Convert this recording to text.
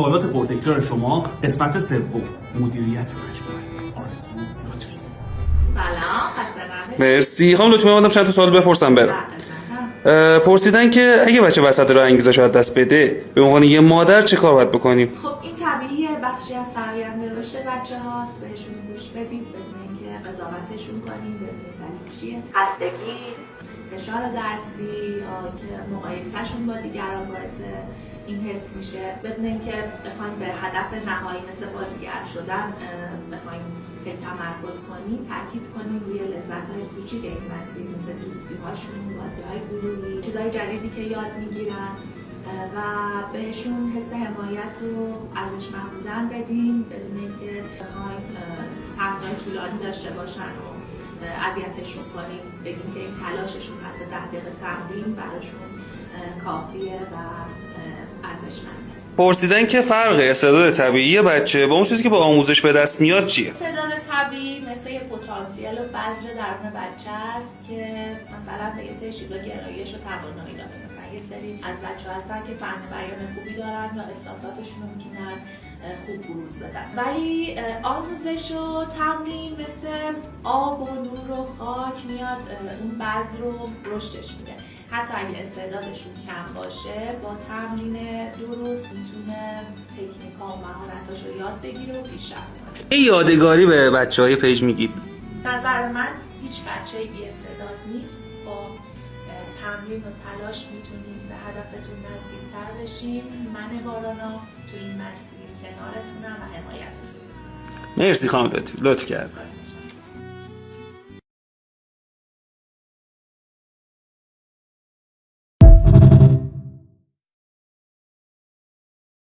سوالات پرتکرار شما قسمت سوم مدیریت مجموعه. آرزو لطفی. سلام، خسته مرسی. خانم لطفی اومدم چند تا سوال بپرسم برم. پرسیدن که اگه بچه وسط راه انگیزش از دست بده به عنوان یه مادر چه کار باید بکنیم؟ خب این طبیعیه، بخشی از فرآیند رشد بچه هاست. بهشون گوش بدید، بدونین که قضاوتشون کنین، بدونین دلیل چیه. خستگی، فشار درسی یا که مقایسهشون با دیگران باعث این حس میشه. بدونین که بخواین به هدف نهایی مثل بازیگر شدن بخواین تمرکز کنین، تاکید کنین روی لذت‌های کوچیک این مسیر، مثل دوستی‌هاشون، بازی‌های گروهی، چیزهای جدیدی که یاد میگیرن و بهشون حس حمایت و ارزشمند بودن بدین، بدون اینکه بخواین تمرین‌های طولانی داشته باشن و اذیتشون کنین. بگین که این تلاششون حتی 10 دقیقه تمرین براشون کافیه و ارزشمنده. پرسیدن که فرق استعداد طبیعی بچه با اون چیزی که با آموزش به دست میاد چیه؟ استعداد طبیعی مثل یه پتانسیل و بذر درون بچه است که مثلا به یه سری چیزا گرایش و توانایی داره. مثلا یه سری از بچه‌ها هستن که فن بیان خوبی دارن یا احساساتشون رو میتونن خوب بروز بدن، ولی آموزش و تمرین مثل آب و نور و خاک میاد اون بذر رو رشدش میده. حتی اگه استعدادشون کم باشه، با تمرین درست میتونه تکنیک‌ها و مهارت‌هاش رو یاد بگیره و پیشرفت کنه. این یادگاری به بچه‌های پیج میگید؟ نظر من هیچ بچه‌ای بی استعداد نیست. با تمرین و تلاش میتونید به هدفتون نزدیک‌تر بشین. من بارانا تو این مسیر کنارتونم و حمایتتون. مرسی خانم لطفی، لطف کردید.